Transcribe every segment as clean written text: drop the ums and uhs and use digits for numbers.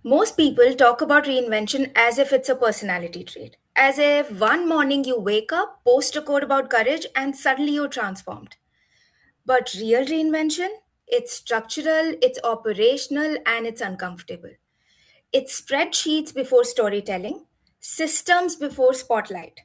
Most people talk about reinvention as if it's a personality trait, as if one morning you wake up, post a quote about courage, and suddenly you're transformed. But real reinvention, it's structural, it's operational, and it's uncomfortable. It's spreadsheets before storytelling, systems before spotlight.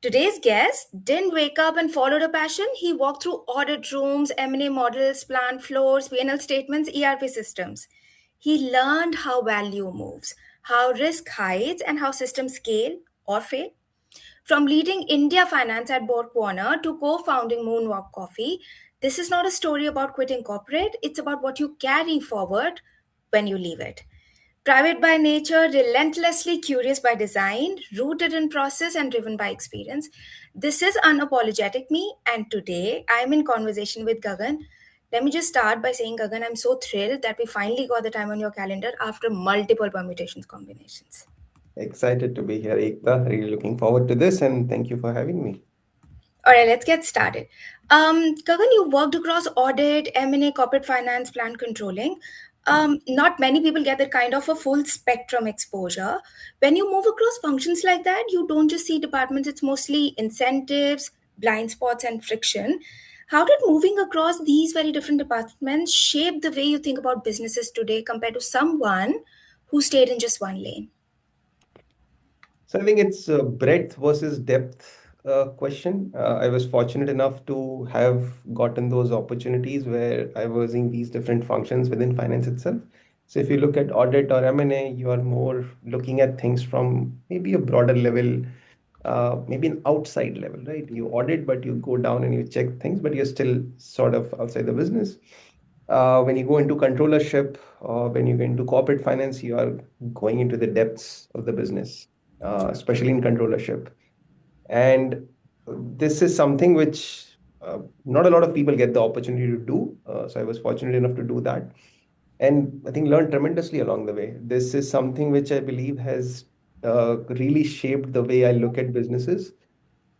Today's guest didn't wake up and followed a passion. He walked through audit rooms, M&A models, plant floors, P&L statements, ERP systems. He learned how value moves, how risk hides, and how systems scale or fail. From leading India finance at Board Corner to co founding Moonwalk Coffee, this is not a story about quitting corporate, it's about what you carry forward when you leave it. Private by nature, relentlessly curious by design, rooted in process and driven by experience. This is Unapologetic Me, and today I'm in conversation with Gagan. Let me just start by saying, Gagan, I'm so thrilled that we finally got the time on your calendar after multiple permutations combinations. Excited to be here, Ekta. Really looking forward to this, and thank you for having me. All right, let's get started. Gagan, you worked across audit, M&A, corporate finance, plant controlling. Not many people get that kind of a full spectrum exposure. When you move across functions like that, you don't just see departments, it's mostly incentives, blind spots, and friction. How did moving across these very different departments shape the way you think about businesses today compared to someone who stayed in just one lane? So I think it's a breadth versus depth question. I was fortunate enough to have gotten those opportunities where I was in these different functions within finance itself. So if you look at audit or M&A, you are more looking at things from maybe a broader level, maybe an outside level, right? You audit, but you go down and you check things, but you're still sort of outside the business. When you go into controllership or when you go into corporate finance, you are going into the depths of the business, especially in controllership. And this is something which not a lot of people get the opportunity to do. So I was fortunate enough to do that. And I think learned tremendously along the way. This is something which I believe has really shaped the way I look at businesses.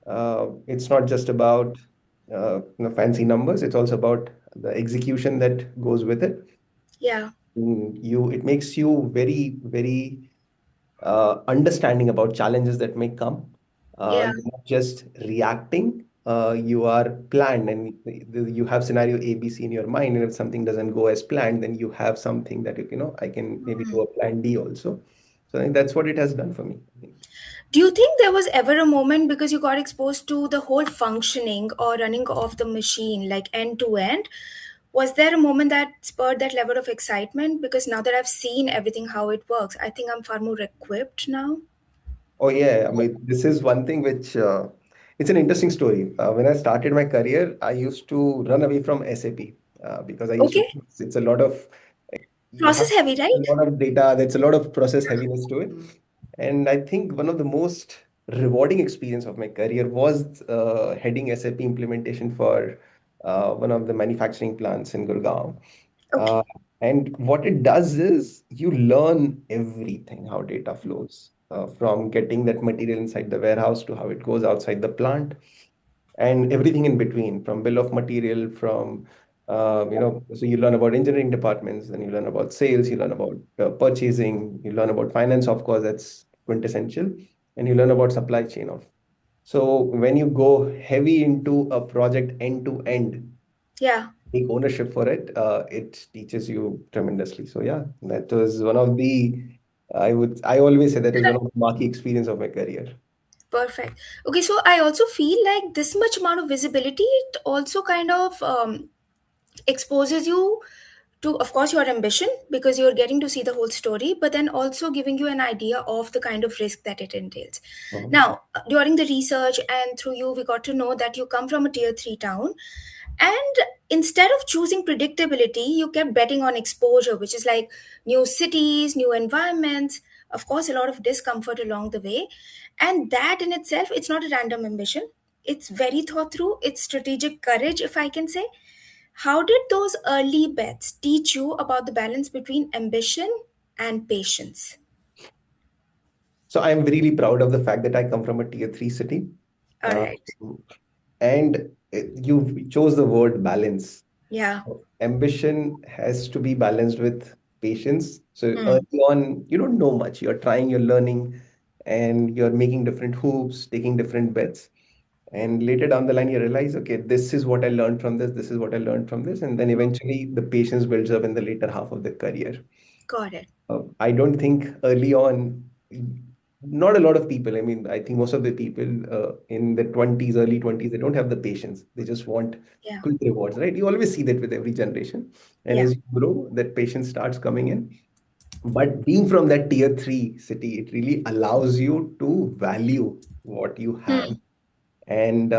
It's not just about fancy numbers. It's also about the execution that goes with it. Yeah, It makes you very, very understanding about challenges that may come. yeah. You're not just reacting. You are planned, and you have scenario A, B, C in your mind. And if something doesn't go as planned, then you have something that I can maybe do a plan D also. So I think that's what it has done for me. Do you think there was ever a moment because you got exposed to the whole functioning or running of the machine, like end to end? Was there a moment that spurred that level of excitement? Because now that I've seen everything, how it works, I think I'm far more equipped now. Oh yeah, I mean this is one thing which it's an interesting story. When I started my career, I used to run away from SAP because I used to Okay. think it's a lot of you have Process heavy, a right? lot of data. There's a lot of process heaviness to it, and I think one of the most rewarding experience of my career was heading SAP implementation for one of the manufacturing plants in Gurgaon. Uh, Okay. and what it does is you learn everything how data flows from getting that material inside the warehouse to how it goes outside the plant and everything in between from bill of material from so you learn about engineering departments, then you learn about sales, you learn about purchasing, you learn about finance, of course, that's quintessential, and you learn about supply chain of. So when you go heavy into a project end to end, Yeah. take ownership for it, it teaches you tremendously. So yeah, that was one of the, I always say that was one of the marquee experience of my career. Perfect. Okay, so I also feel like this much amount of visibility, it also kind of exposes you to, of course, your ambition because you're getting to see the whole story, but then also giving you an idea of the kind of risk that it entails. Mhm. Now, during the research and through you, we got to know that you come from a tier 3 town, and instead of choosing predictability, you kept betting on exposure, which is like new cities, new environments, of course, a lot of discomfort along the way. And that in itself, it's not a random ambition. It's very thought through, it's strategic courage, if I can say. How did those early bets teach you about the balance between ambition and patience? So I'm really proud of the fact that I come from a tier three city. All Uh, right. and you chose the word balance. Yeah. Ambition has to be balanced with patience. So Hmm. early on, you don't know much. You're trying, you're learning, and you're making different hoops, taking different bets. And later down the line, you realize, okay, this is what I learned from this, this is what I learned from this. And then eventually the patience builds up in the later half of the career. Got it. I don't think early on, not a lot of people, I mean, I think most of the people in the 20s, early 20s, they don't have the patience. They just want Yeah. quick rewards, right? You always see that with every generation. And Yeah. as you grow, that patience starts coming in. But being from that tier three city, it really allows you to value what you have Hmm. and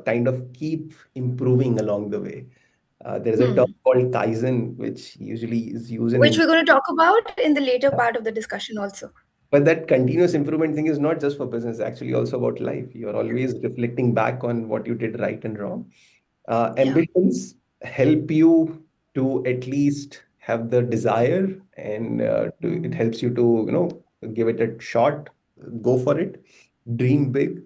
kind of keep improving along the way. There's a term Hmm. called Kaizen, which usually is used Which in we're going to talk about in the later part of the discussion also. but that continuous improvement thing is not just for business, actually also about life. You're always reflecting back on what you did right and wrong. Yeah. Ambitions help you to at least have the desire, and it helps you to, give it a shot, go for it, dream big.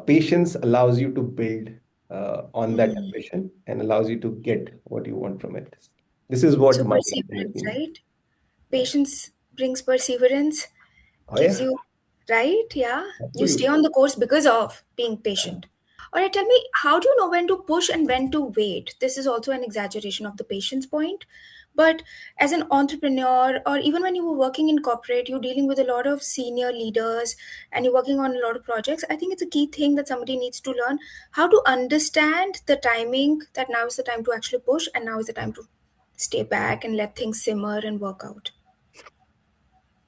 Patience allows you to build on that Hmm. ambition and allows you to get what you want from it. This is what So my learning has perseverance, been. right? Patience brings perseverance, Oh gives yeah, you, right? Yeah. You stay absolutely. on the course because of being patient. All right, tell me, how do you know when to push and when to wait? This is also an exaggeration of the patience point. But as an entrepreneur, or even when you were working in corporate, you're dealing with a lot of senior leaders and you're working on a lot of projects. I think it's a key thing that somebody needs to learn how to understand the timing, that now is the time to actually push and now is the time to stay back and let things simmer and work out.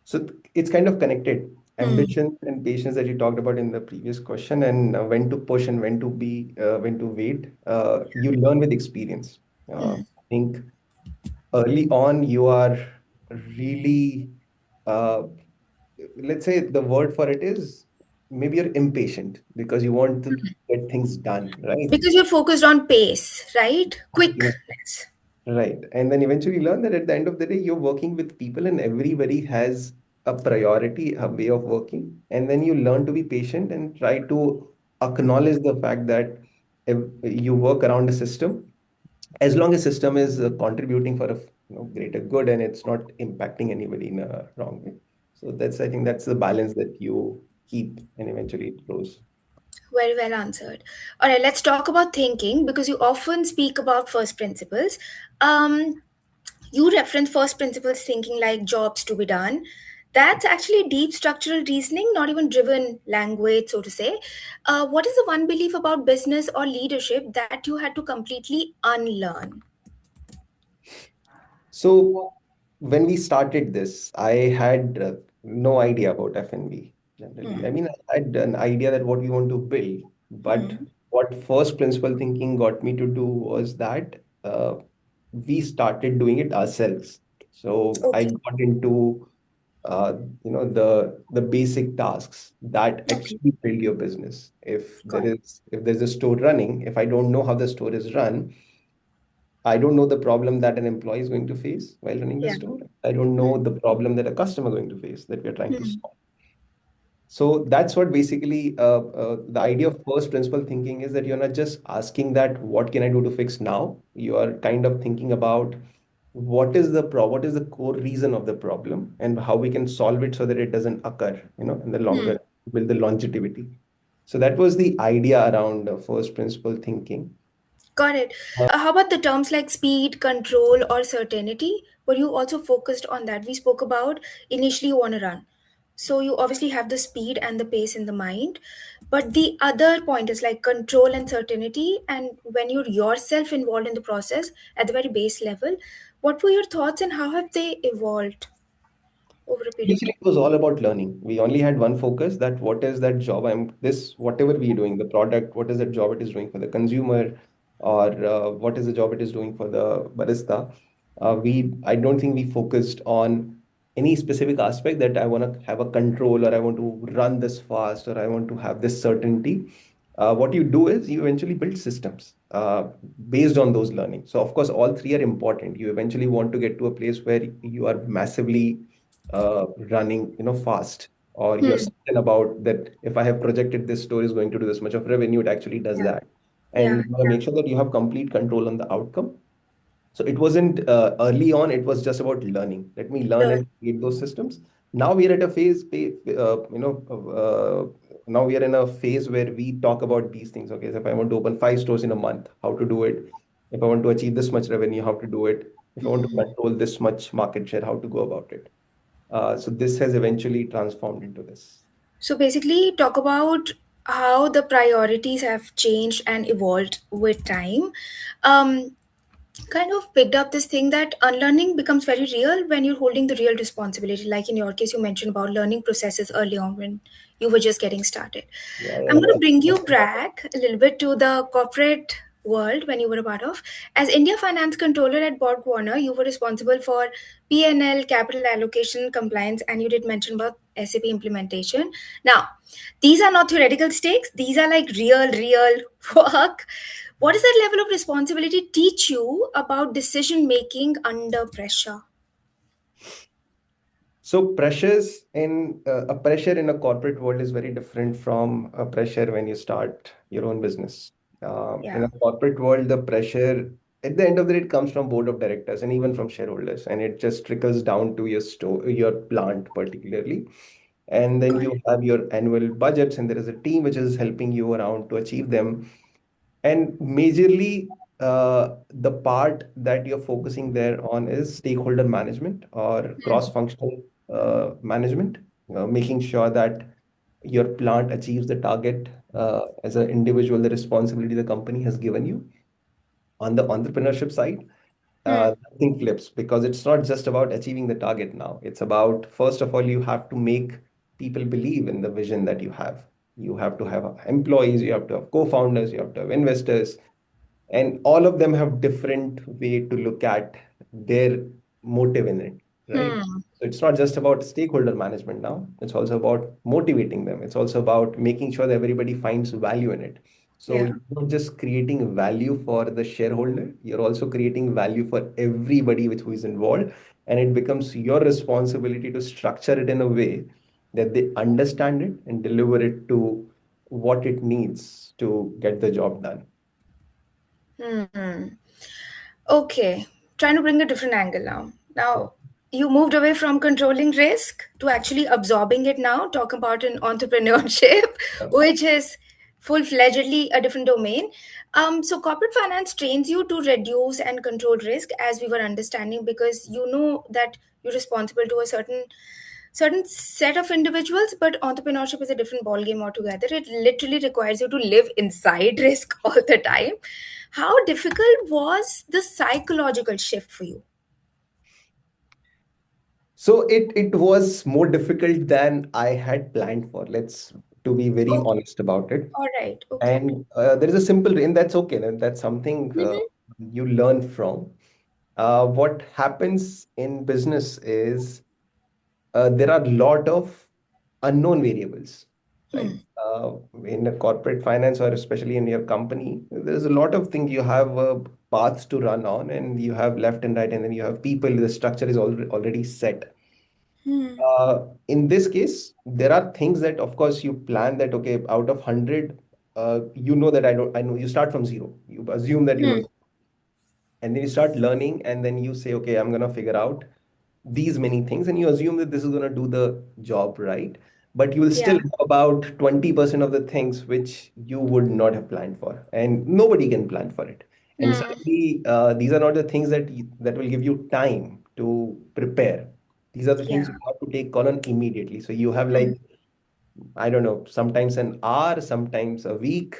So it's kind of connected. Hmm. Ambition and patience that you talked about in the previous question, and when to push and when to wait. You learn with experience. I think early on you are really, uh, let's say the word for it is maybe you're impatient because you want to get things done, right? Because you're focused on pace, right? Quickness. Right. And then eventually learn that at the end of the day, you're working with people and everybody has a priority, a way of working. And then you learn to be patient and try to acknowledge the fact that if you work around a system, as long as system is contributing for a greater good and it's not impacting anybody in a wrong way. So I think that's the balance that you keep and eventually it grows. Very well answered. All right, let's talk about thinking because you often speak about first principles. Um, you reference first principles thinking like jobs to be done. That's actually deep structural reasoning, not even driven language, so to say. What is the one belief about business or leadership that you had to completely unlearn? So when we started this, I had no idea about F&B generally. I Hmm. mean, I had an idea that what we want to build, but Hmm. what first principle thinking got me to do was that we started doing it ourselves. So I Okay. got into uh, the basic tasks that Okay. actually build your business. Got it. If there's a store running, if I don't know how the store is run, I don't know the problem that an employee is going to face while running the Yeah. store. I don't Hmm. know the problem that a customer is going to face that we're trying to Hmm. solve. So that's what basically the idea of first principle thinking is that you're not just asking that what can I do to fix now? You are kind of thinking about what is the core reason of the problem and how we can solve it so that it doesn't occur, in the Hmm. longer build the longevity. So that was the idea around first principle thinking. Got it. How about the terms like speed, control, or certainty? Were you also focused on that? We spoke about initially you want to run. So you obviously have the speed and the pace in the mind. But the other point is like control and certainty. And when you're yourself involved in the process at the very base level, what were your thoughts and how have they evolved over a period of Initially, time? it was all about learning. We only had one focus that what is that job whatever we're doing, the product, what is that job it is doing for the consumer, or what is the job it is doing for the barista. I don't think we focused on any specific aspect that I want to have a control or I want to run this fast or I want to have this certainty. What you do is you eventually build systems based on those learnings. So, of course, all three are important. You eventually want to get to a place where you are massively running fast, or you're Hmm. certain about that if I have projected this store is going to do this much of revenue, it actually does Yeah. that. And Yeah. you want to make sure that you have complete control on the outcome. So it wasn't early on, it was just about learning. Let me learn Learn. and create those systems. Now we are at a phase, now we are in a phase where we talk about these things. Okay, so if I want to open 5 stores in a month, how to do it? If I want to achieve this much revenue, how to do it? If I want to control this much market share, how to go about it? So this has eventually transformed into this. So basically, talk about how the priorities have changed and evolved with time. Um, Kind of picked up this thing that unlearning becomes very real when you're holding the real responsibility. Like in your case, you mentioned about learning processes early on when you were just getting started. Yeah, I'm yeah, going to bring you back a little bit to the corporate world when you were a part of. As India Finance Controller at Borg Warner, you were responsible for P&L, capital allocation, compliance, and you did mention about SAP implementation. Now, these are not theoretical stakes. These are like real work. What does that level of responsibility teach you about decision making under pressure? So pressures in a pressure in a corporate world is very different from a pressure when you start your own business. In Yeah, a corporate world, the pressure at the end of the day it comes from board of directors and even from shareholders, and it just trickles down to your store, your plant particularly. And then got you it. have your annual budgets, and there is a team which is helping you around to achieve them. And majorly, the part that you're focusing there on is stakeholder management or cross-functional management, making sure that your plant achieves the target as an individual, the responsibility the company has given you. On the entrepreneurship side, Hmm. nothing flips because it's not just about achieving the target now. It's about, first of all, you have to make people believe in the vision that you have. You have to have employees, you have to have co-founders, you have to have investors, and all of them have different way to look at their motive in it, right? Hmm. So it's not just about stakeholder management now, it's also about motivating them, it's also about making sure that everybody finds value in it. So Yeah. you're not just creating value for the shareholder, you're also creating value for everybody who is involved, and it becomes your responsibility to structure it in a way that they understand it and deliver it to what it needs to get the job done. Hmm. Okay, trying to bring a different angle now. Now, you moved away from controlling risk to actually absorbing it now. Talk about an entrepreneurship, which is full-fledgedly a different domain. So corporate finance trains you to reduce and control risk, as we were understanding, because you know that you're responsible to a certain set of individuals, but entrepreneurship is a different ballgame altogether. It literally requires you to live inside risk all the time. How difficult was the psychological shift for you? So it was more difficult than I had planned for. Let's to be very Okay, honest about it. all right, okay. And there is a simple, and that's okay. That's something Mm-hmm. you learn from. What happens in business is there are a lot of unknown variables, right? Hmm. In a corporate finance or especially in your company, there's a lot of things you have paths to run on, and you have left and right, and then you have people. The structure is already set. Hmm. In this case, there are things that, of course, you plan that, okay, out of 100, you know that I know you start from zero. You assume that you Hmm. know, and then you start learning, and then you say, okay, I'm going to figure out these many things, and you assume that this is going to do the job right. But you will still Yeah. know about 20% of the things which you would not have planned for, and nobody can plan for it. And Hmm. suddenly, these are not the things that will give you time to prepare. These are the things Yeah. you have to take on immediately. So you have Hmm. like, I don't know, sometimes an hour, sometimes a week,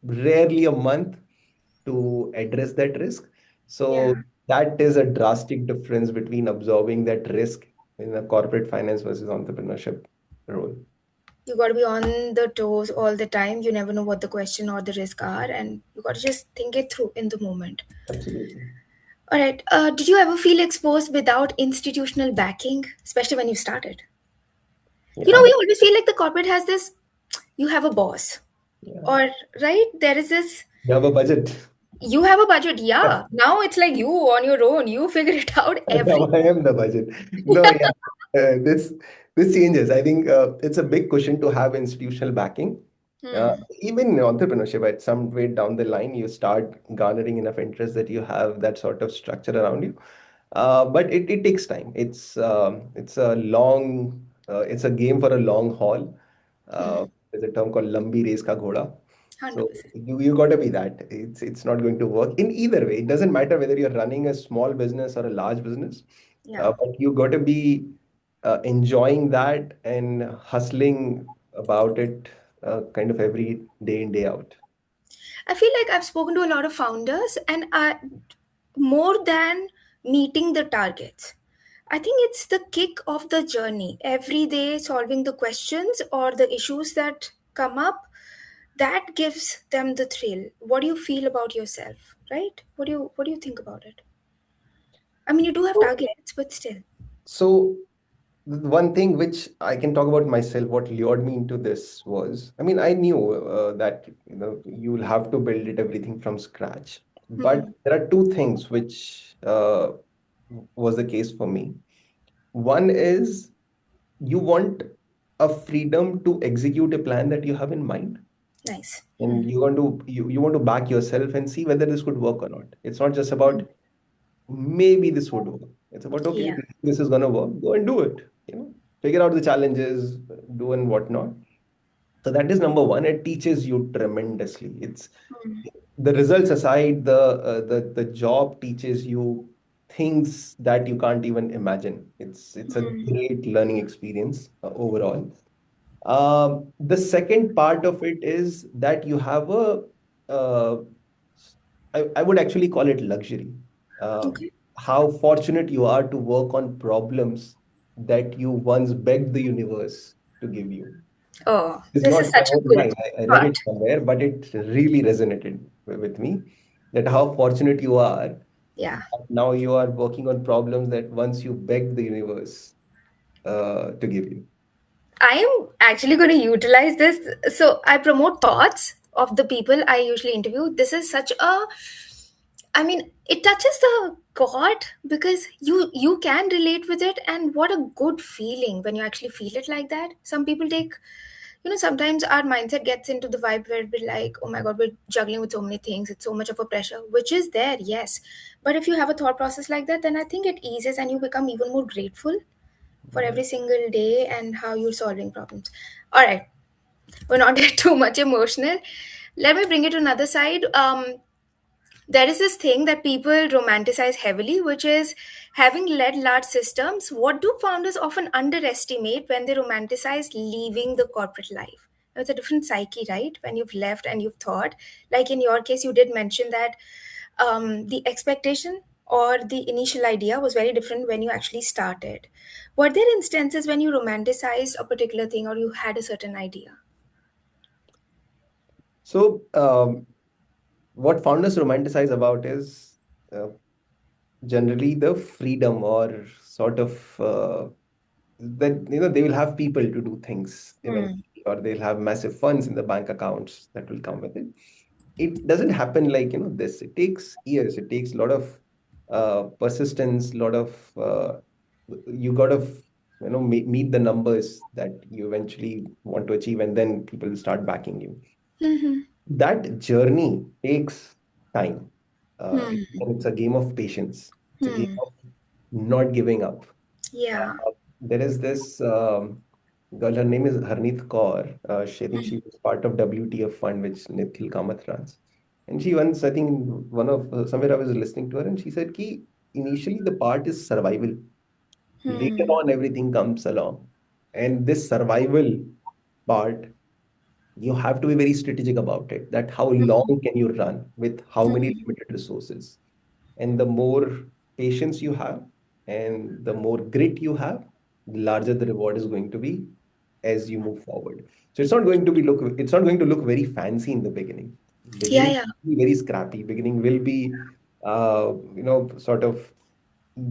rarely a month to address that risk. Yeah. So that is a drastic difference between absorbing that risk in a corporate finance versus entrepreneurship role. You got to be on the toes all the time. You never know what the question or the risk are, and you got to just think it through in the moment. Absolutely. All right. Did you ever feel exposed without institutional backing, especially when you started? Yeah. We always feel like the corporate has this, you have a boss, Yeah. or right? There is this, You have a budget. you have a budget. Yeah. Now it's like you on your own, you figure it out Now every. I am the budget. No, yeah. This changes. I think it's a big question to have institutional backing. Uh, Hmm. Even in entrepreneurship, at some way down the line, you start garnering enough interest that you have that sort of structure around you. But it takes time. It's a long, it's a game for a long haul. Hmm. There's a term called lambi race ka ghoda. So 100%. you got to be that. It's not going to work in either way. It doesn't matter whether you're running a small business or a large business, Yeah. but you got to be enjoying that and hustling about it kind of every day in, day out. I feel like I've spoken to a lot of founders, and more than meeting the targets, I think it's the kick of the journey. Every day, solving the questions or the issues that come up, that gives them the thrill. What do you feel about yourself, right? What do you think about it? I mean, you do have So, targets, but still. so one thing which I can talk about myself, what lured me into this was, I mean, I knew that you'll have to build it everything from scratch. But Hmm. there are two things which was the case for me. One is you want a freedom to execute a plan that you have in mind, Nice. and you want to back yourself and see whether this could work or not. It's not just about maybe this would work. It's about, okay, Yeah. this is gonna work, go and do it. Figure out the challenges, do and whatnot. So that is number one. It teaches you tremendously. It's the results aside, the job teaches you things that you can't even imagine. It's a great learning experience overall. The second part of it is that you have uh, I would actually call it luxury. Okay. How fortunate you are to work on problems that you once begged the universe to give you. Oh, It's this not is my such a own good line. I read thought. it somewhere, but it really resonated with me that how fortunate you are. Yeah. Now you are working on problems that once you begged the universe to give you. I am actually going to utilize this. So I promote thoughts of the people I usually interview. This is such a, I mean, it touches the God because you can relate with it, and what a good feeling when you actually feel it like that. Some people take, sometimes our mindset gets into the vibe where we're like, oh my God, we're juggling with so many things. It's so much of a pressure, which is there, yes. But if you have a thought process like that, then I think it eases and you become even more grateful for Yeah. every single day and how you're solving problems. All right, we're not get too much emotional. Let me bring it to another side. There is this thing that people romanticize heavily, which is having led large systems. What do founders often underestimate when they romanticize leaving the corporate life? Now, it's a different psyche, right? When you've left and you've thought, like in your case, you did mention that the expectation or the initial idea was very different when you actually started. Were there instances when you romanticized a particular thing or you had a certain idea? So, what founders romanticize about is uh, generally the freedom or sort of that they will have people to do things Hmm. eventually, or they'll have massive funds in the bank accounts that will come with it. It doesn't happen like this. It takes years. It takes a lot of persistence, a lot of you got to meet the numbers that you eventually want to achieve, and then people will start backing you. Hmm. That journey takes time. Hmm. It's a game of patience. It's a game Hmm. of not giving up. Yeah. There is this girl, her name is Harneet Kaur. I think she was part of WTF fund, which Nikhil Kamath runs. And she once, I think, one of somewhere I was listening to her, and she said, "Ki initially the part is survival. Later Hmm. on, everything comes along, and this survival part you have to be very strategic about it, that how long can you run with how many Hmm. limited resources, and the more patience you have and the more grit you have, the larger the reward is going to be as you move forward. So it's not going to look very fancy in the Yeah, beginning yeah. will be very scrappy, beginning will be sort of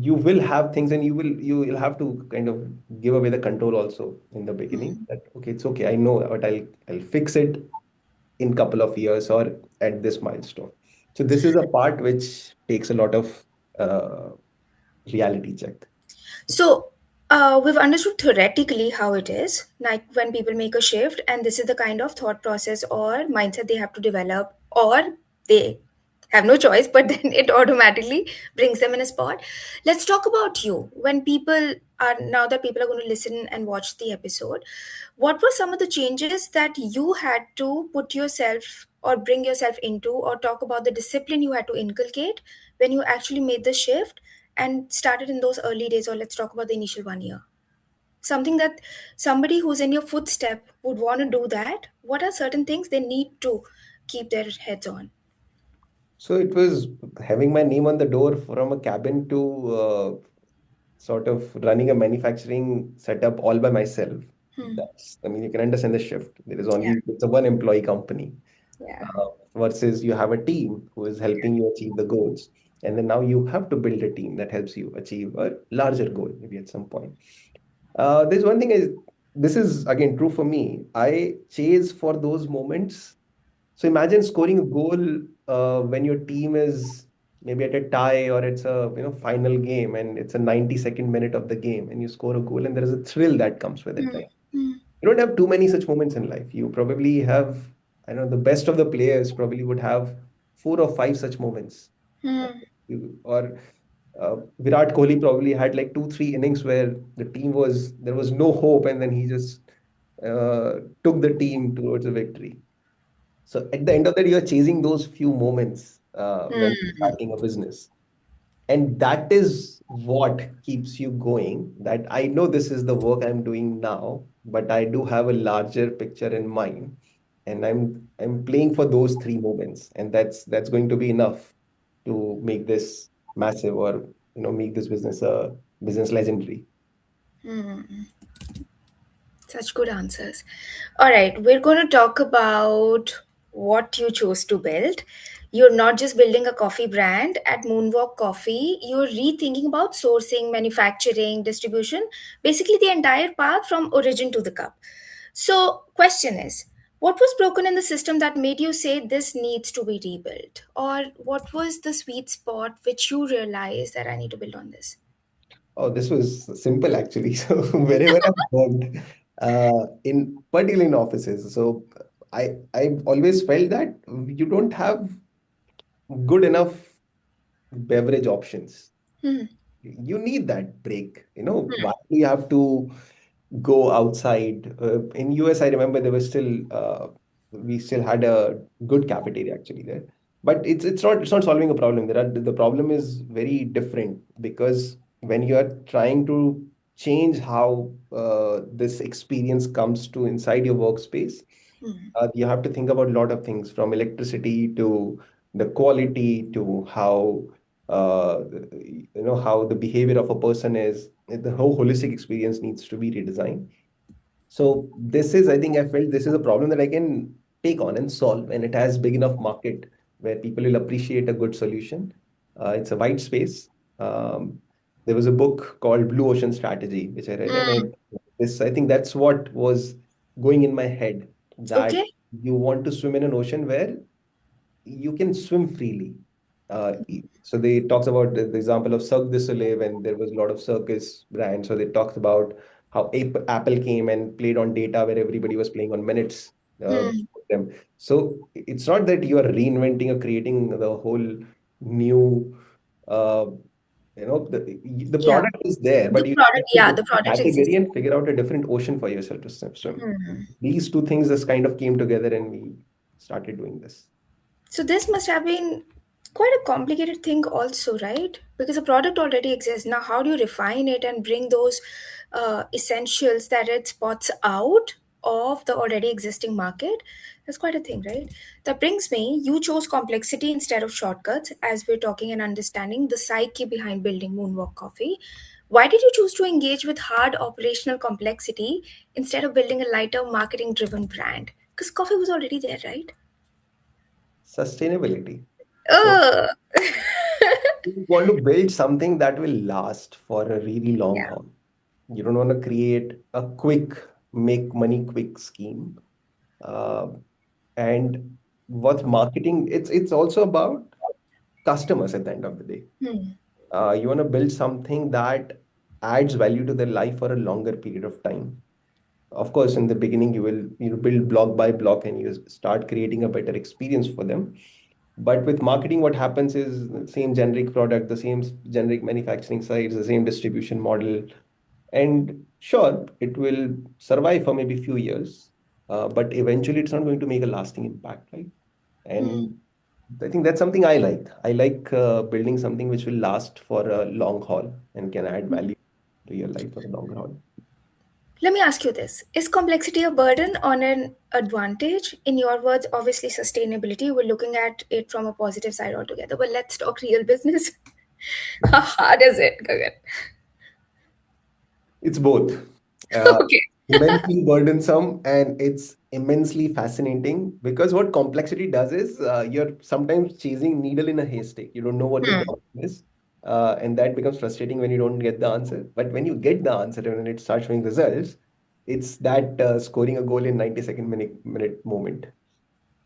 you will have things, and you will have to kind of give away the control also in the beginning, that okay, it's okay, I know, but I'll fix it in couple of years or at this milestone. So this is a part which takes a lot of uh, reality check. So, We've understood theoretically how it is, like when people make a shift, and this is the kind of thought process or mindset they have to develop, or they have no choice, but then it automatically brings them in a spot. Let's talk about you. When people are now that people are going to listen and watch the episode, what were some of the changes that you had to put yourself or bring yourself into, or talk about the discipline you had to inculcate when you actually made the shift and started in those early days? Or let's talk about the initial 1 year, something that somebody who's in your footstep would want to do. That what are certain things they need to keep their heads on? So it was having my name on the door from a cabin to sort of running a manufacturing setup all by myself. Hmm. I mean, you can understand the shift. There is Yeah. only, it's a one employee company Yeah. versus you have a team who is helping you achieve the goals. And then now you have to build a team that helps you achieve a larger goal, maybe at some point. There's one thing is, this is again true for me. I chase for those moments. So imagine scoring a goal when your team is maybe at a tie or it's a final game and it's a 92nd minute of the game and you score a goal and there is a thrill that comes with it, Hmm. right? Hmm. You don't have too many such moments in life. You probably have, I know the best of the players probably would have 4 or 5 such moments. Uh, Hmm. or Virat Kohli probably had like 2, 3 innings where the team was there was no hope, and then he just took the team towards a victory. So at the end of the day, you're chasing those few moments when Hmm. starting a business. And that is what keeps you going. That I know this is the work I'm doing now, but I do have a larger picture in mind. And I'm playing for those 3 moments. And that's going to be enough to make this massive or make this business a business legendary. Hmm. Such good answers. All right, we're going to talk about what you chose to build. You're not just building a coffee brand at Moonwalk Coffee, you're rethinking about sourcing, manufacturing, distribution, basically the entire path from origin to the cup. So, question is, what was broken in the system that made you say this needs to be rebuilt? Or what was the sweet spot which you realized that I need to build on this? Oh, this was simple actually. So wherever I've worked, particularly in offices, so I've always felt that you don't have good enough beverage options. Hmm. You need that break. Why do you have to go outside? In US, I remember there was still we still had a good cafeteria actually there, but it's not solving a problem. The problem is very different because when you are trying to change how this experience comes to inside your workspace, you have to think about a lot of things from electricity to the quality to how the behavior of a person is. The whole holistic experience needs to be redesigned. So this is, I think, I felt this is a problem that I can take on and solve, and it has big enough market where people will appreciate a good solution. It's a wide space. Um, there was a book called Blue Ocean Strategy, which I read, and Hmm. I think that's what was going in my head, that Okay. you want to swim in an ocean where you can swim freely. So they talks about the example of Cirque du Soleil when there was a lot of circus brands. So they talked about how Apple came and played on data where everybody was playing on minutes. Hmm. Them. So it's not that you are reinventing or creating the whole new, uh, the Yeah. product is there, The but you product, have to yeah, go the to product category exists. and figure out a different ocean for yourself to swim. Hmm. These two things just kind of came together and we started doing this. So this must have been quite a complicated thing also, right? Because the product already exists. Now, how do you refine it and bring those essentials that it spots out of the already existing market? That's quite a thing, right? That brings me, you chose complexity instead of shortcuts as we're talking and understanding the psyche behind building Moonwalk Coffee. Why did you choose to engage with hard operational complexity instead of building a lighter marketing driven brand? Because coffee was already there, right? Sustainability. So Oh, you want to build something that will last for a really long yeah. haul. You don't want to create a quick, make money quick scheme. Uh, and what marketing, it's also about customers at the end of the day. Hmm. You want to build something that adds value to their life for a longer period of time. Of course, in the beginning, you will build block by block and you start creating a better experience for them. But with marketing, what happens is the same generic product, the same generic manufacturing sites, the same distribution model. And sure, it will survive for maybe few years, but eventually it's not going to make a lasting impact, right? And I think that's something I like. I like building something which will last for a long haul and can add value to your life for a longer haul. Let me ask you this. Is complexity a burden or an advantage? In your words, obviously, sustainability, we're looking at it from a positive side altogether, but let's talk real business. How hard is it, Gagan? It's both. Uh, Okay. Immensely burdensome and it's immensely fascinating because what complexity does is you're sometimes chasing needle in a haystack. You don't know what the Hmm. problem is. And that becomes frustrating when you don't get the answer. But when you get the answer and when it starts showing results, it's that scoring a goal in 90-second minute moment.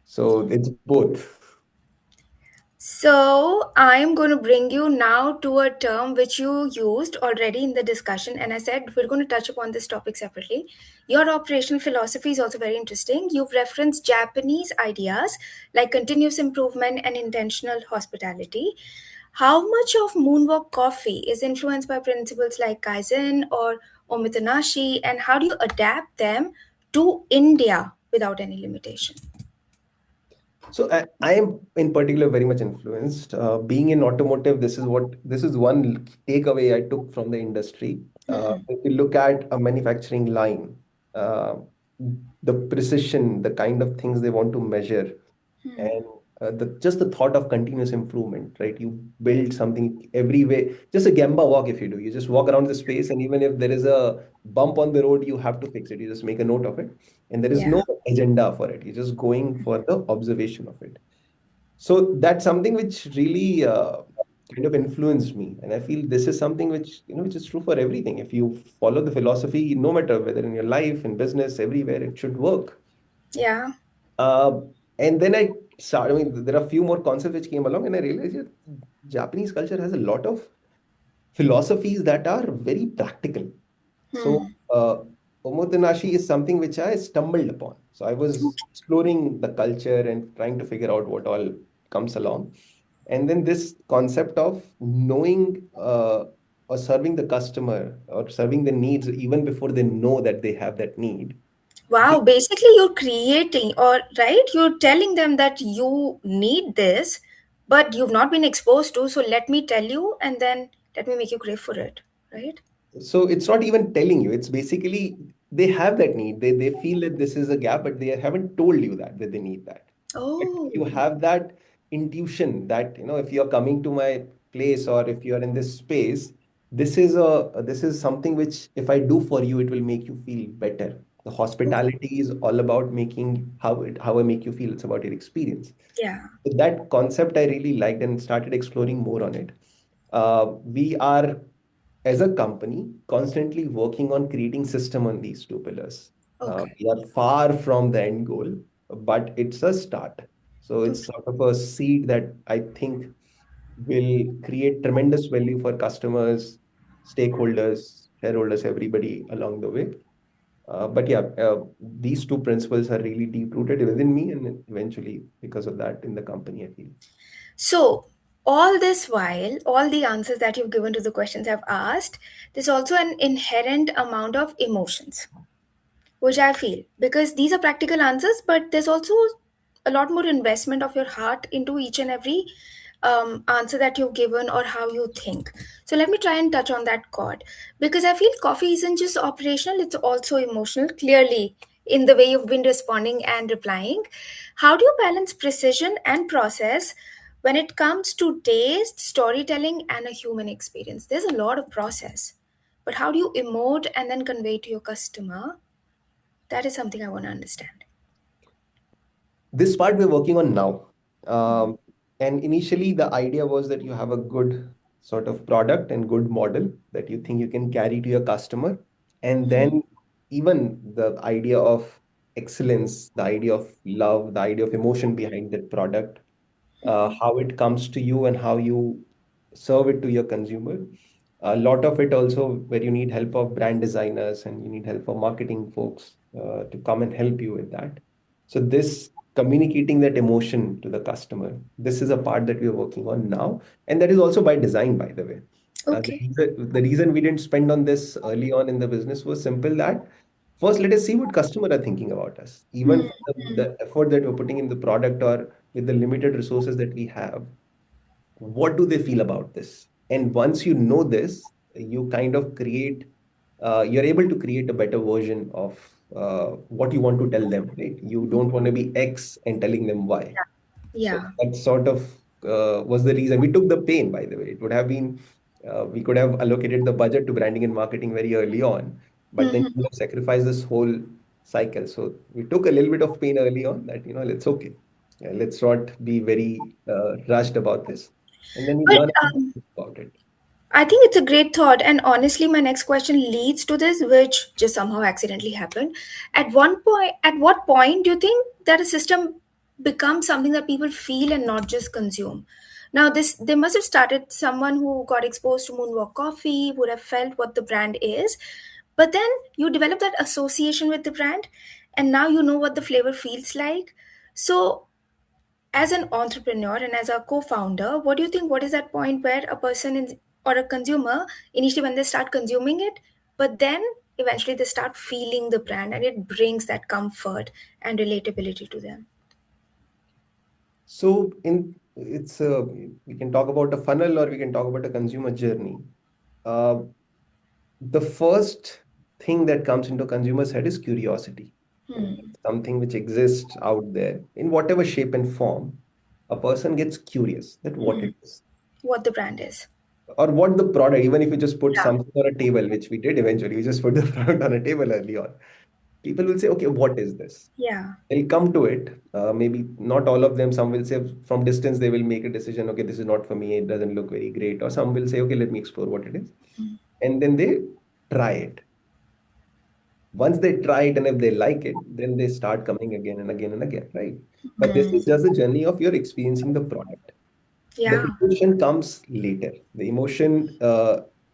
So it's both. So, I'm going to bring you now to a term which you used already in the discussion, and I said we're going to touch upon this topic separately. Your operational philosophy is also very interesting. You've referenced Japanese ideas like continuous improvement and intentional hospitality. How much of Moonwalk Coffee is influenced by principles like Kaizen or Omitanashi, and how do you adapt them to India without any limitation? So I am in particular very much influenced. Being in automotive, this is one takeaway I took from the industry. If you look at a manufacturing line, uh, the precision, the kind of things they want to measure, and just the thought of continuous improvement, right? You build something every way. Just a Gamba walk, if you do, you just walk around the space, and even if there is a bump on the road, you have to fix it. You just make a note of it, and there is Yeah, no agenda for it. You're just going for the observation of it. So that's something which really kind of influenced me, and I feel this is something which which is true for everything. If you follow the philosophy, no matter whether in your life, in business, everywhere, it should work. yeah, Uh, and then I started, I mean, there are a few more concepts which came along, and I realized that Japanese culture has a lot of philosophies that are very practical. So, Omotenashi is something which I stumbled upon. So, I was exploring the culture and trying to figure out what all comes along. And then this concept of knowing or serving the customer or serving the needs even before they know that they have that need. wow, basically you're creating, or right, you're telling them that you need this, but you've not been exposed to, so let me tell you, and then let me make you crave for it, right? So it's not even telling you. It's basically they have that need. They feel that this is a gap, but they haven't told you that they need that. But you Oh, have that intuition that if you're coming to my place or if you're in this space, this is something which if I do for you, it will make you feel better. The hospitality is all about making how I make you feel. It's about your experience. yeah. So that concept I really liked and started exploring more on it. We are as a company constantly working on creating system on these two pillars. Okay. We are far from the end goal, but it's a start. So it's Okay. sort of a seed that I think will create tremendous value for customers, stakeholders, shareholders, everybody along the way. But yeah, these two principles are really deep rooted within me, and eventually, because of that, in the company, I feel. So, all this while, all the answers that you've given to the questions I've asked, there's also an inherent amount of emotions, which I feel, because these are practical answers, but there's also a lot more investment of your heart into each and every answer that you've given or how you think. So let me try and touch on that chord, because I feel coffee isn't just operational, it's also emotional, clearly, in the way you've been responding and replying. How do you balance precision and process when it comes to taste, storytelling, and a human experience? There's a lot of process. But how do you emote and then convey to your customer? That is something I want to understand. This part we're working on now. And initially, the idea was that you have a good sort of product and good model that you think you can carry to your customer. And then, even the idea of excellence, the idea of love, the idea of emotion behind that product, how it comes to you and how you serve it to your consumer. A lot of it also where you need help of brand designers and you need help of marketing folks to come and help you with that. So this communicating that emotion to the customer, this is a part that we are working on now, and that is also by design, by the way. Okay. The reason we didn't spend on this early on in the business was simple that first let us see what customer are thinking about us. Even Hmm. for the effort that we're putting in the product or with the limited resources that we have, what do they feel about this? And once you know this, you kind of create, you're able to create a better version of what you want to tell them, right? You don't want to be X and telling them Y. So Yeah. that sort of was the reason we took the pain, by the way. It would have been, we could have allocated the budget to branding and marketing very early on, but then Hmm. you have sacrificed this whole cycle. So we took a little bit of pain early on that, it's okay. Yeah, let's not be very rushed about this. And then you But learn about it. I think it's a great thought. And honestly, my next question leads to this, which just somehow accidentally happened. At what point do you think that a system becomes something that people feel and not just consume? Now, this they must have started someone who got exposed to Moonwalk Coffee, would have felt what the brand is, but then you develop that association with the brand, and now you know what the flavor feels like. So as an entrepreneur and as a co-founder, what do you think, what is that point where a person is, or a consumer, initially when they start consuming it, but then eventually they start feeling the brand and it brings that comfort and relatability to them? So in it's we can talk about a funnel or we can talk about a consumer journey. Uh, the first thing that comes into consumer's head is curiosity. Hmm. Something which exists out there in whatever shape and form. A person gets curious that what Hmm. it is What the brand is. or what the product, even if you just put Yeah. something on a table, which we did eventually, we just put the product on a table early on. People will say, okay, what is this? Yeah. They'll come to it. Maybe not all of them. Some will say from distance, they will make a decision, okay, this is not for me. It doesn't look very great. Or some will say, okay, let me explore what it is. And then they try it. Once they try it and if they like it, then they start coming again and again and again, right? But this Hmm. is just the journey of your experiencing the product. The Yeah. emotion comes later. The emotion,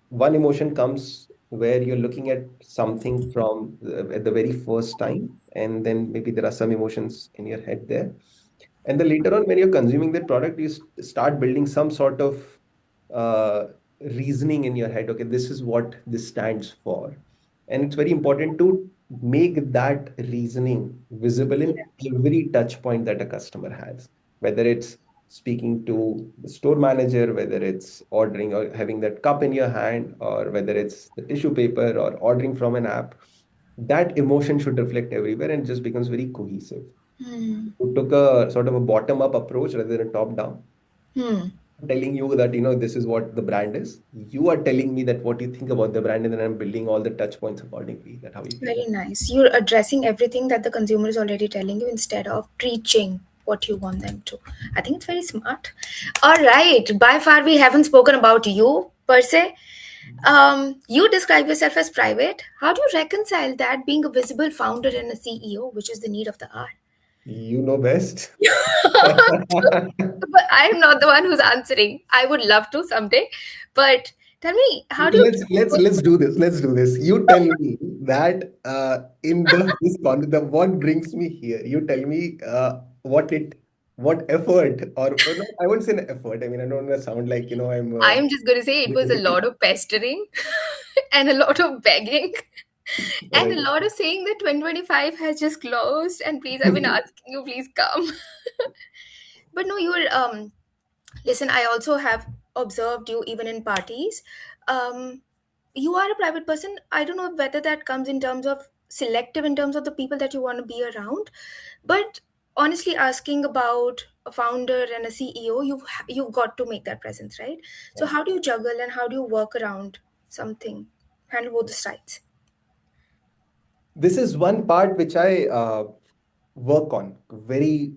one emotion comes where you're looking at something from at the very first time, and then maybe there are some emotions in your head there. And then later on, when you're consuming that product, you start building some sort of uh, reasoning in your head. Okay, this is what this stands for. And it's very important to make that reasoning visible Yeah. in every touch point that a customer has, whether it's speaking to the store manager, whether it's ordering or having that cup in your hand, or whether it's the tissue paper or ordering from an app. That emotion should reflect everywhere and it just becomes very cohesive. Hmm. You took a sort of a bottom-up approach rather than a top-down, Hmm. telling you that this is what the brand is. You are telling me that what you think about the brand, and then I'm building all the touch points accordingly. That how you feel. Very nice. You're addressing everything that the consumer is already telling you instead of preaching what you want them to. I think it's very smart. All right. By far, we haven't spoken about you per se. You describe yourself as private. How do you reconcile that being a visible founder and a CEO, which is the need of the hour? You know best. But I'm not the one who's answering. I would love to someday. But tell me, how do you Let's do this. Let's do this. You tell me that in the this the what brings me here. You tell me what effort or no, I won't say an effort. I mean, I don't want to sound like I'm I'm just going to say it was a lot of pestering and a lot of begging and a right. lot of saying that 2025 has just closed and please, I've been asking you, please come. But no, you're, listen, I also have observed you even in parties. Um, you are a private person. I don't know whether that comes in terms of selective in terms of the people that you want to be around, but honestly, asking about a founder and a CEO, you've got to make that presence, right? So how do you juggle and how do you work around something, handle both the sides? This is one part which I work on very.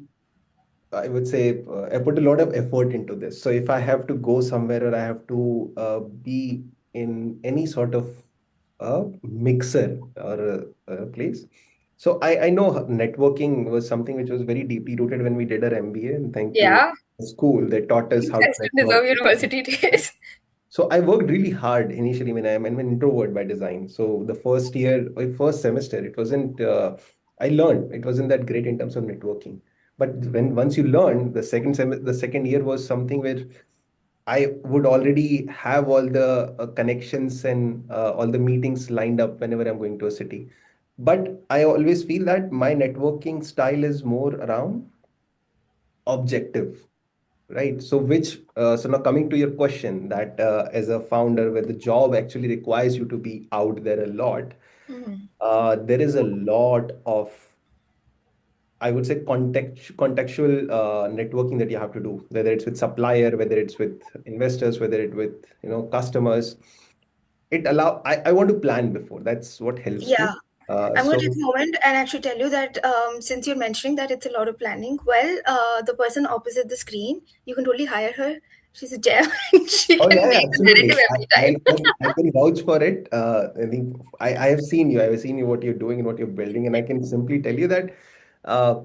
I would say I put a lot of effort into this. So if I have to go somewhere or I have to be in any sort of mixer or a place. So I know networking was something which was very deeply rooted when we did our MBA. And thank to Yeah, school, they taught us you how to guys didn't network. deserve university days. So I worked really hard initially when I'm an introvert by design. So the first year, or first semester, it wasn't. I learned it wasn't that great in terms of networking. But when once you learn, the second year was something where I would already have all the connections and all the meetings lined up whenever I'm going to a city. But I always feel that my networking style is more around objective, right? So so now coming to your question that as a founder where the job actually requires you to be out there a lot, Hmm. there is a lot of, I would say, contextual networking that you have to do, whether it's with supplier, whether it's with investors, whether it with customers. I want to plan before. That's what helps me. Yeah. I'm going to take So a moment and actually tell you that since you're mentioning that it's a lot of planning, well, the person opposite the screen, you can totally hire her. She's a gem and she oh can yeah, yeah, make the absolutely. narrative every time. I can vouch for it. I think I have seen you. I have seen you what you're doing and what you're building, and I can simply tell you that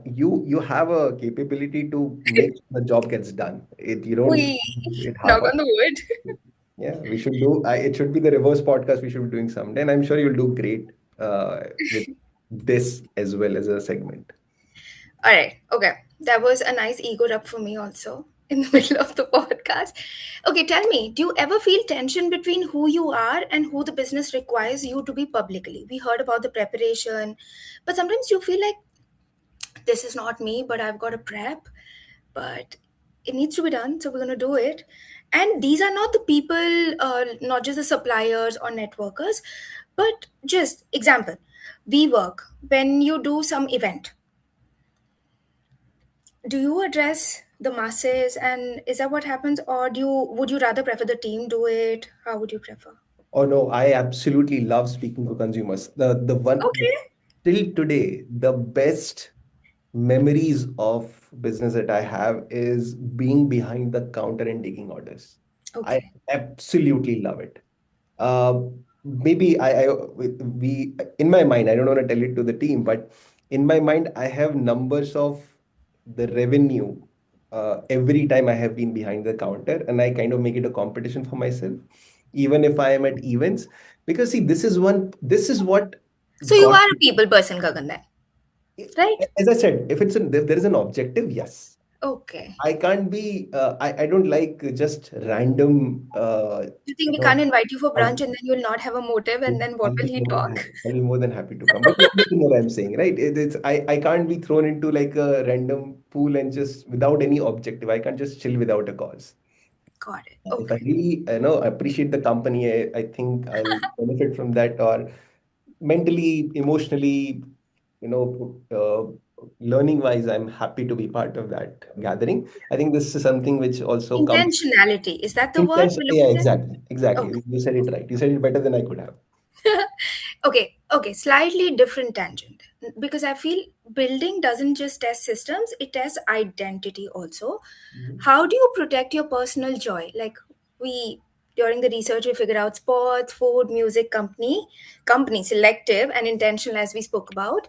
you have a capability to make sure the job gets done. You don't We do it half. knock on the wood. Yeah, we should do. It should be the reverse podcast we should be doing someday, and I'm sure you'll do great with this as well as a segment. All right. Okay. That was a nice ego rub for me also in the middle of the podcast. Okay. Tell me, do you ever feel tension between who you are and who the business requires you to be publicly? We heard about the preparation, but sometimes you feel like this is not me, but I've got a prep, but it needs to be done. So we're going to do it. And these are not the people, not just the suppliers or networkers, but just example, we work when you do some event, do you address the masses and is that what happens, or would you rather prefer the team do it? How would you prefer? Oh no, I absolutely love speaking to consumers. Okay. Till today, the best memories of business that I have is being behind the counter and taking orders. I Okay. absolutely love it. Uh, Maybe we in my mind, I don't want to tell it to the team, but in my mind, I have numbers of the revenue every time I have been behind the counter, and I kind of make it a competition for myself, even if I am at events. Because see, this is what So you got are a people person, Gagan, then, right? as I said, if there is an objective, yes. Okay. I can't be. I don't like just random. You think we can't invite you for brunch and then you'll not have a motive and then what I'll will be he more than talk? happy. I'll be more than happy to come. But you know what I'm saying, right? I can't be thrown into like a random pool and just without any objective. I can't just chill without a cause. Got it. If I Okay. really appreciate the company, I think I'll benefit from that, or mentally, emotionally, learning wise, I'm happy to be part of that gathering. I think this is something which also comes Intentionality. Is that the word intention. we're Yeah, looking at? exactly, Okay. exactly. You said it right. You said it better than I could have. Okay, okay, slightly different tangent. Because I feel building doesn't just test systems, it tests identity also. Mhm. How do you protect your personal joy? Like we during the research we figured out sports, food, music, company, selective and intentional as we spoke about.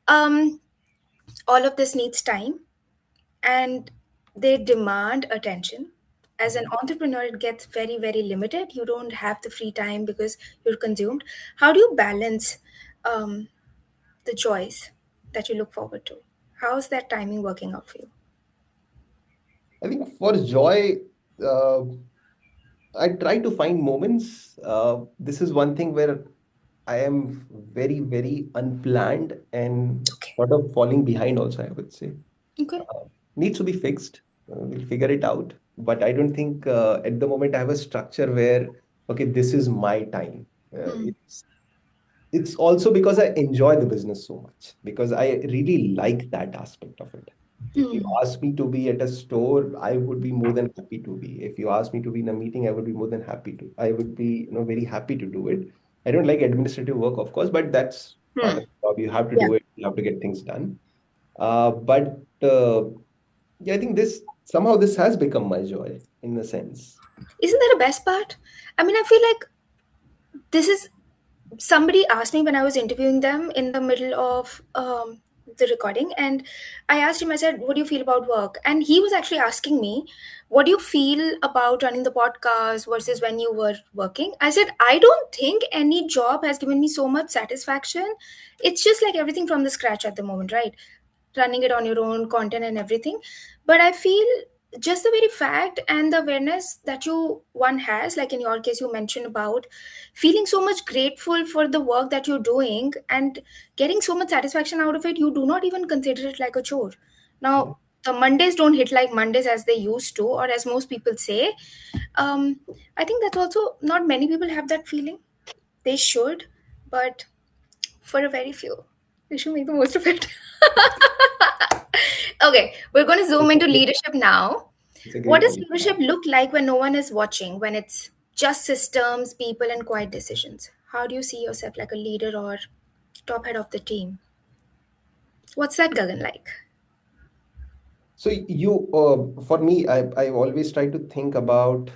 Um, all of this needs time and they demand attention. As an entrepreneur, it gets very, very limited. You don't have the free time because you're consumed. How do you balance um, the joys that you look forward to? How's that timing working out for you? I think for joy, uh, I try to find moments. This is one thing where I am very, very unplanned and Okay. sort of falling behind also, I would say. Okay. Uh, Needs to be fixed. We'll figure it out. But I don't think at the moment I have a structure where, okay, this is my time. Hmm. It's also because I enjoy the business so much, because I really like that aspect of it. If you Hmm. ask me to be at a store, I would be more than happy to be. If you ask me to be in a meeting, I would be more than happy to. I would be, very happy to do it. I don't like administrative work, of course, but that's part Hmm. of the job. You have to Yeah. do it. You have to get things done. But yeah, I think this has become my joy in a sense. Isn't that the best part? I mean, I feel like this is somebody asked me when I was interviewing them in the middle of the recording, and I asked him, I said, what do you feel about work? And he was actually asking me, what do you feel about running the podcast versus when you were working? I said, I don't think any job has given me so much satisfaction. It's just like everything from the scratch at the moment, right? Running it on your own content and everything. But I feel just the very fact and the awareness that you one has, like in your case you mentioned about feeling so much grateful for the work that you're doing and getting so much satisfaction out of it, you do not even consider it like a chore. Yeah. Now the Mondays don't hit like Mondays as they used to, or as most people say. I think that's also not many people have that feeling. They should, but for a very few, we should make the most of it. Okay, we're going to zoom It's into a leadership now. it's a What great does one. leadership look like when no one is watching, when it's just systems, people, and quiet decisions? How do you see yourself, like a leader or top head of the team? What's that, Gagan, like? So for me, I always try to think about,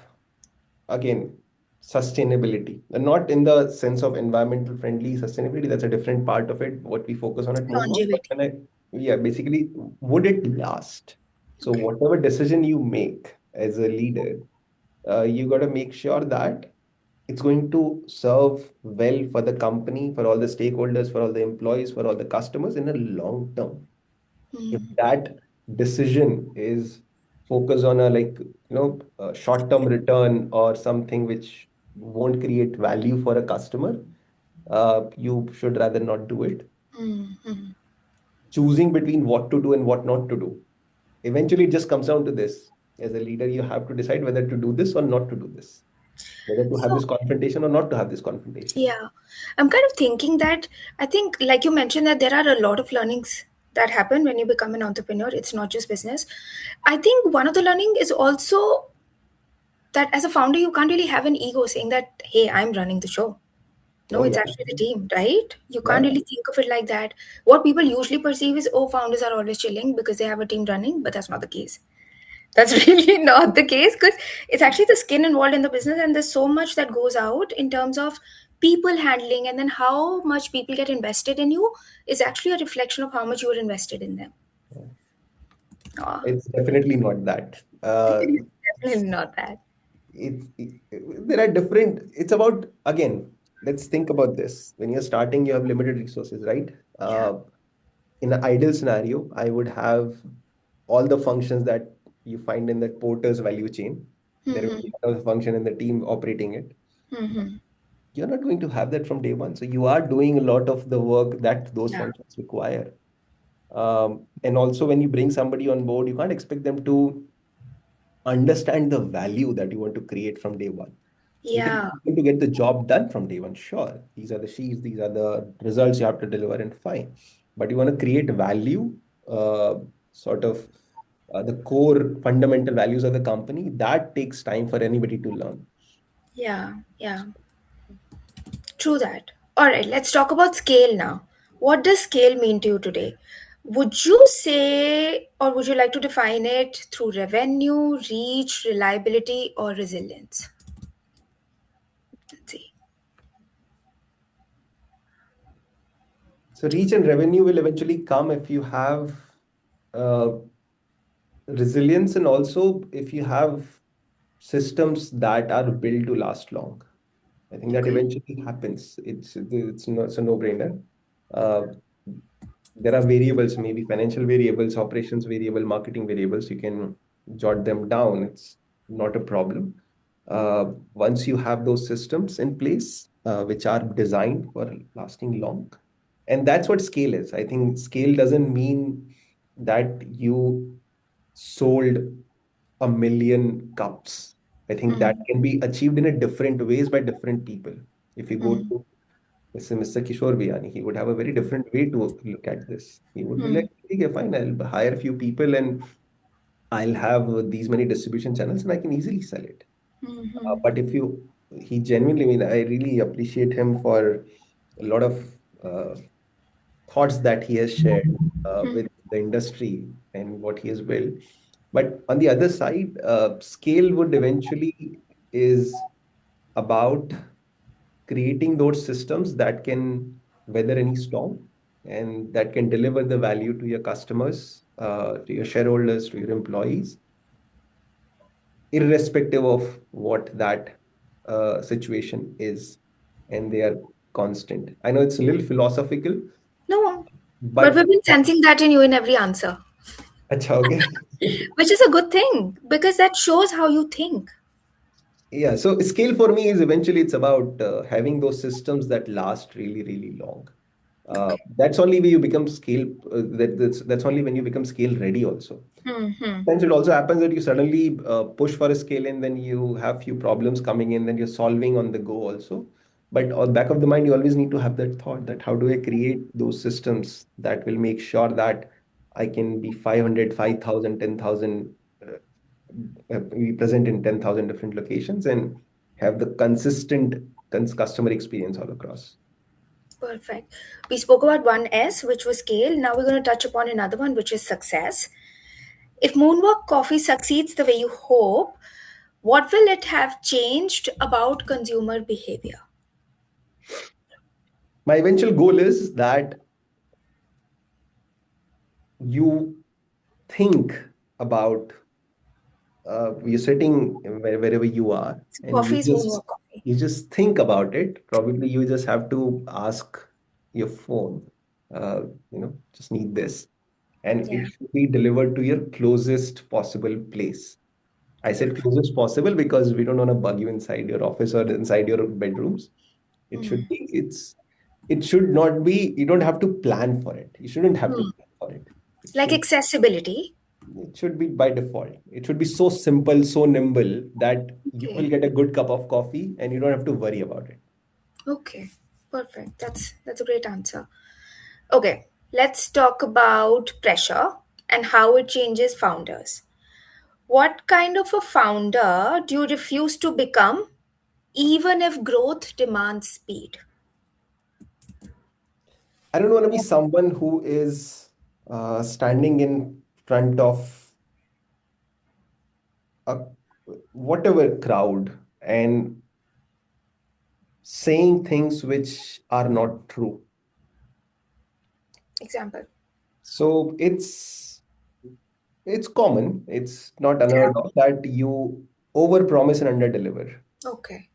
again, sustainability, and not in the sense of environmental friendly sustainability. That's a different part of it, what we focus on at Moonwalk. But Longevity. yeah, basically, would it last? So Okay. whatever decision you make as a leader, you got to make sure that it's going to serve well for the company, for all the stakeholders, for all the employees, for all the customers in a long term. If Mm, that decision is focused on a short-term return or something which won't create value for a customer, you should rather not do it. mm, mm. Choosing between what to do and what not to do. Eventually, it just comes down to this. As a leader, you have to decide whether to do this or not to do this, whether to have So, this confrontation or not to have this confrontation. yeah, I'm kind of thinking that I think, like you mentioned, that there are a lot of learnings that happen when you become an entrepreneur. It's not just business. I think one of the learning is also that as a founder, you can't really have an ego saying that, hey, I'm running the show. No, Oh it's yeah, actually the team, right? You can't yeah. really think of it like that. What people usually perceive is, oh, founders are always chilling because they have a team running, but that's not the case. That's really not the case because it's actually the skin involved in the business, and there's so much that goes out in terms of people handling, and then how much people get invested in you is actually a reflection of how much you are invested in them. Oh, It's definitely not that. it's definitely not that. There are different, it's about, again, let's think about this. When you're starting, you have limited resources, right? Yeah. In an ideal scenario, I would have all the functions that you find in that porter's value chain. There will Mm-hmm. be a function in the team operating it. Mm-hmm. You're not going to have that from day one, so you are doing a lot of the work that those Yeah. functions require. And also, when you bring somebody on board, you can't expect them to understand the value that you want to create from day one. You can Yeah. ask them to get the job done from day one. Sure, these are the sheets, these are the results you have to deliver, and fine. But you want to create value, uh, sort of the core fundamental values of the company. That takes time for anybody to learn. Yeah. Yeah. True that. All right, let's talk about scale now. What does scale mean to you today? Would you say, or would you like to define it through revenue, reach, reliability, or resilience? Let's see. So reach and revenue will eventually come if you have uh, resilience, and also if you have systems that are built to last long. I think that Okay. eventually happens. It's a no-brainer. Uh, there are variables, maybe financial variables, operations variable, marketing variables. You can jot them down. It's not a problem. Once you have those systems in place, which are designed for lasting long, and that's what scale is. I think scale doesn't mean that you sold 1 million cups. I think that Mm, can be achieved in a different ways by different people. If you go mm, to Mr. Kishore Biyani, he would have a very different way to look at this. He would be like, mm, okay, fine, I'll hire a few people and I'll have these many distribution channels and I can easily sell it. mhm. But if you, he genuinely, I mean, I really appreciate him for a lot of uh, thoughts that he has shared with the industry and what he has built. But on the other side, scale would eventually is about creating those systems that can weather any storm. and that can deliver the value to your customers, to your shareholders, to your employees, irrespective of what that situation is, and they are constant. I know it's a little philosophical, No, but but we've been sensing that in you in every answer, acha, okay. which is a good thing because that shows how you think. Yeah, so scale for me is eventually it's about having those systems that last really, really long. Okay. That's only when you become scale. That's only when you become scale ready. Also, Hmm. sometimes it also happens that you suddenly push for a scale and then you have few problems coming in, then you're solving on the go also. But on back of the mind, you always need to have that thought that how do I create those systems that will make sure that I can be 500, 5,000, 10,000, be present in 10,000 different locations and have the consistent customer experience all across. Perfect. We spoke about one S, which was scale. Now we're going to touch upon another one, which is success. If Moonwalk Coffee succeeds the way you hope, what will it have changed about consumer behavior? My eventual goal is that you think about you're sitting wherever you are So and coffee is Moonwalk Coffee. you just think about it. Probably you just have to ask your phone, uh, just need this, and Yeah. it should be delivered to your closest possible place. I said closest possible because we don't want to bug you inside your office or inside your bedrooms. It Hmm. should be, it should not be, you don't have to plan for it. You shouldn't have to Hmm. plan for it. It Like should accessibility. it should be by default. It should be so simple, so nimble that you will Okay. get a good cup of coffee and you don't have to worry about it. Okay. Perfect. That's a great answer. Okay. Let's talk about pressure and how it changes founders. What kind of a founder do you refuse to become even if growth demands speed? I don't want to be someone who is standing in front of a whatever crowd and saying things which are not true. Example. So it's common. It's not Yeah. unheard of that you over promise and under deliver. Okay.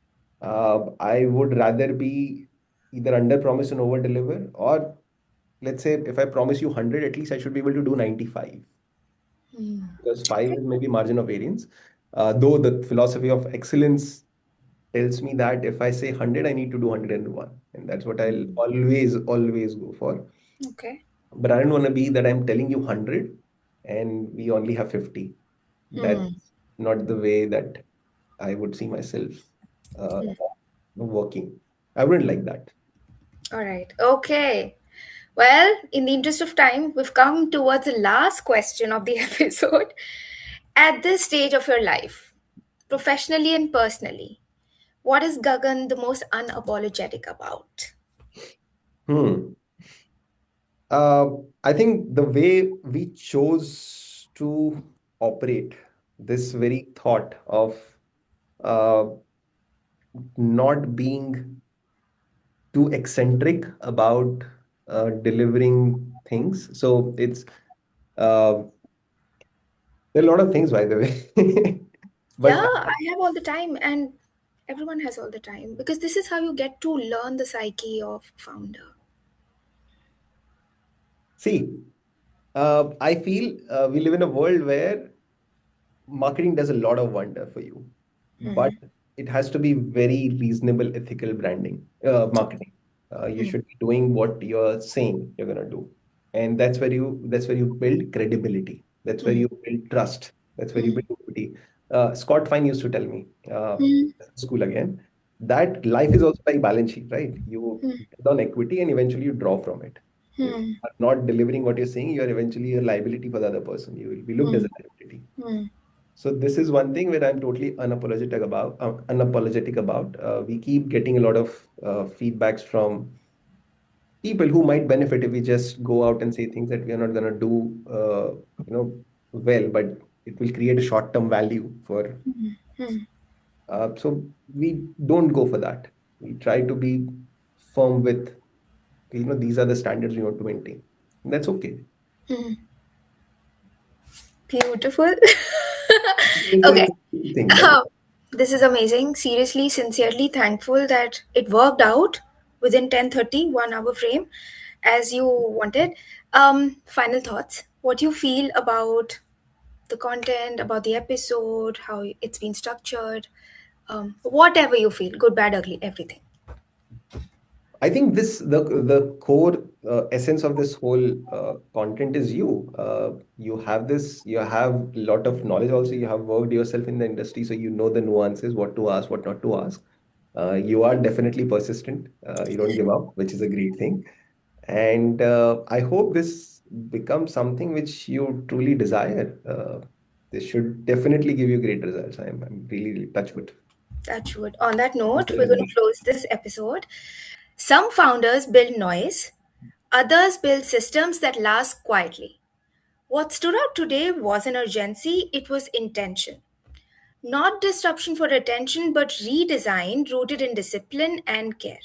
I would rather be either under promise and over deliver, or let's say if I promise you 100, at least I should be able to do 95, because five Okay. is maybe margin of variance. Though the philosophy of excellence tells me that if I say 100, I need to do 101. And that's what I'll always go for. Okay. But I don't want to be that I'm telling you 100 and we only have 50. Hmm. That's not the way that I would see myself uh, working. I wouldn't like that. All right. Okay. Well, in the interest of time, we've come towards the last question of the episode. At this stage of your life, professionally and personally, what is Gagan the most unapologetic about? Hmm. I think the way we chose to operate this very thought of uh, not being too eccentric about delivering things. So it's there are a lot of things, by the way. Yeah, But I have all the time, and everyone has all the time because this is how you get to learn the psyche of founder. see, I feel we live in a world where marketing does a lot of wonder for you, but Hmm. it has to be very reasonable, ethical marketing. You Hmm. should be doing what you're saying you're gonna do, and that's where you build credibility. That's where Hmm. you build trust. That's where you Hmm. build equity. Scott Fine used to tell me, Hmm. school again, that life is also like balance sheet, right? You Hmm. build on equity and eventually you draw from it. If Hmm. you are not delivering what you're saying, you're eventually a liability for the other person. You will be looked as Hmm. a liability. Hmm. So this is one thing where I'm totally unapologetic about. We keep getting a lot of feedbacks from people who might benefit if we just go out and say things that we are not going to do, well, but it will create a short-term value for. Hmm. So we don't go for that. We try to be firm with these are the standards we want to maintain. And that's okay. Beautiful. It's Okay. a thing, right? Um, this is amazing. Seriously, sincerely thankful that it worked out within 10:30, 1 hour frame as you wanted. Final thoughts. What you feel about the content, about the episode, how it's been structured, whatever you feel, good, bad, ugly, everything. I think the core essence of this whole content is you. You have this. You have a lot of knowledge. Also, you have worked yourself in the industry, so you know the nuances, what to ask, what not to ask. You are definitely persistent. You don't give up, which is a great thing. And I hope this becomes something which you truly desire. This should definitely give you great results. I'm really, really touched with. Touch wood. On that note, we're going to close this episode. Some founders build noise, others build systems that last quietly. What stood out today wasn't urgency, it was intention. Not disruption for attention, but redesign rooted in discipline and care.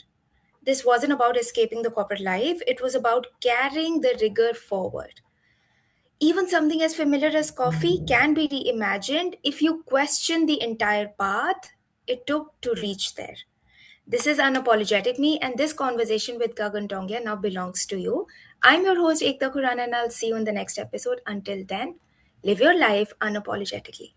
This wasn't about escaping the corporate life, it was about carrying the rigor forward. Even something as familiar as coffee can be reimagined if you question the entire path it took to reach there. This is Unapologetic Me, and this conversation with Gagan Tongiya now belongs to you. I'm your host, Ekta Khurana, and I'll see you in the next episode. Until then, live your life unapologetically.